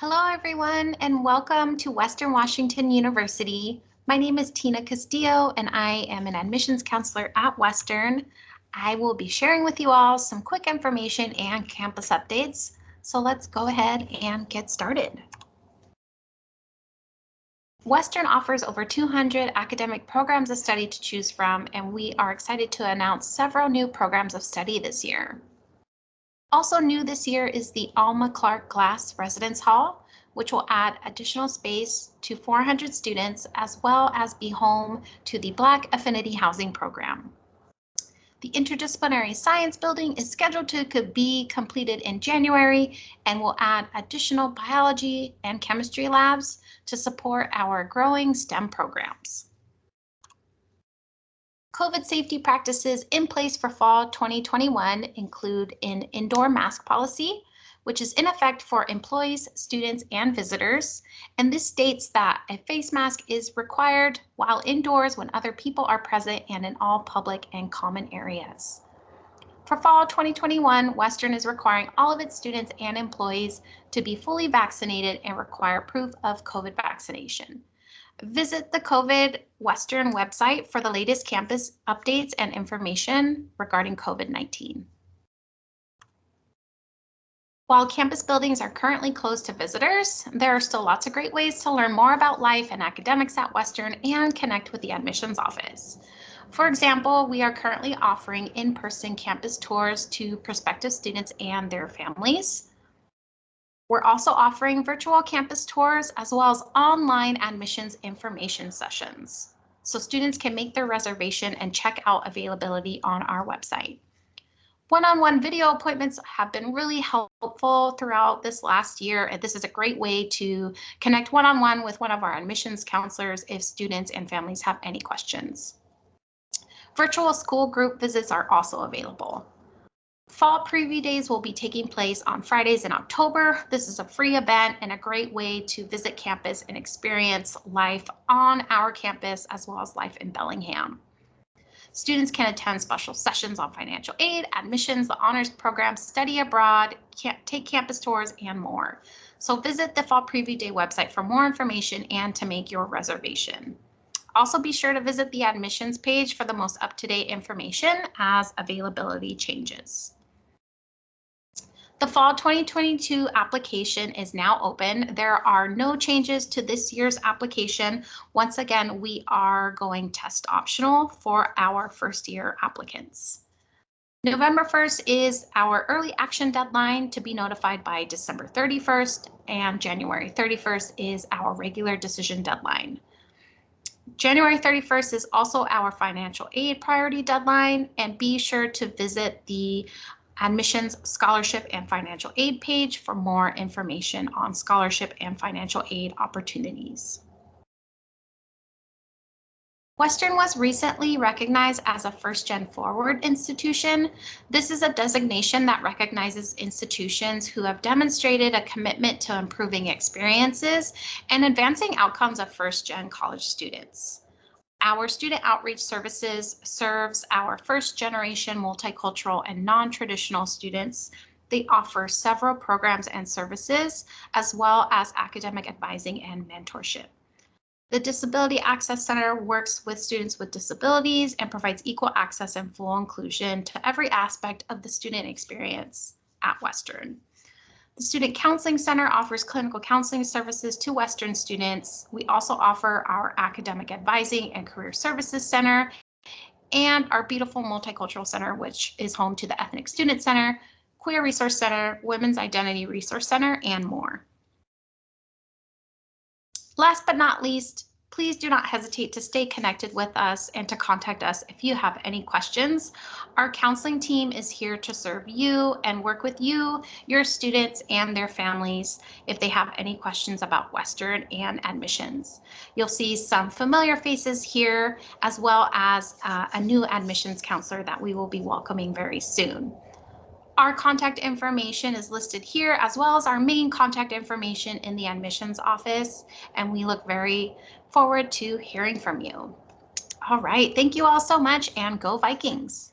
Hello, everyone, and welcome to Western Washington University. My name is Tina Castillo, and I am an admissions counselor at Western. I will be sharing with you all some quick information and campus updates. So let's go ahead and get started. Western offers over 200 academic programs of study to choose from, and we are excited to announce several new programs of study this year. Also new this year is the Alma Clark Glass Residence Hall, which will add additional space to 400 students, as well as be home to the Black Affinity Housing Program. The Interdisciplinary Science Building is scheduled to be completed in January and will add additional biology and chemistry labs to support our growing STEM programs. COVID safety practices in place for fall 2021 include an indoor mask policy, which is in effect for employees, students, and visitors. And this states that a face mask is required while indoors when other people are present and in all public and common areas. For fall 2021, Western is requiring all of its students and employees to be fully vaccinated and require proof of COVID vaccination. Visit the COVID Western website for the latest campus updates and information regarding COVID-19. While campus buildings are currently closed to visitors, there are still lots of great ways to learn more about life and academics at Western and connect with the admissions office. For example, we are currently offering in-person campus tours to prospective students and their families. We're also offering virtual campus tours as well as online admissions information sessions. So students can make their reservation and check out availability on our website. One-on-one video appointments have been really helpful throughout this last year, and this is a great way to connect one-on-one with one of our admissions counselors if students and families have any questions. Virtual school group visits are also available. Fall preview days will be taking place on Fridays in October. This is a free event and a great way to visit campus and experience life on our campus as well as life in Bellingham. Students can attend special sessions on financial aid, admissions, the honors program, study abroad, take campus tours, and more. So visit the Fall Preview Day website for more information and to make your reservation. Also be sure to visit the admissions page for the most up-to-date information as availability changes. The fall 2022 application is now open. There are no changes to this year's application. Once again, we are going test optional for our first year applicants. November 1st is our early action deadline to be notified by December 31st, and January 31st is our regular decision deadline. January 31st is also our financial aid priority deadline, and be sure to visit the admissions, scholarship, and financial aid page for more information on scholarship and financial aid opportunities. Western was recently recognized as a First Gen Forward institution. This is a designation that recognizes institutions who have demonstrated a commitment to improving experiences and advancing outcomes of First Gen college students. Our student outreach services serves our first generation multicultural and non-traditional students. They offer several programs and services, as well as academic advising and mentorship. The Disability Access Center works with students with disabilities and provides equal access and full inclusion to every aspect of the student experience at Western. The Student Counseling Center offers clinical counseling services to Western students. We also offer our Academic Advising and Career Services Center and our beautiful Multicultural Center, which is home to the Ethnic Student Center, Queer Resource Center, Women's Identity Resource Center, and more. Last but not least, please do not hesitate to stay connected with us and to contact us if you have any questions. Our counseling team is here to serve you and work with you, your students, and their families if they have any questions about Western and admissions. You'll see some familiar faces here, as well as a new admissions counselor that we will be welcoming very soon. Our contact information is listed here, as well as our main contact information in the admissions office, and we look very forward to hearing from you. All right, thank you all so much, and go Vikings.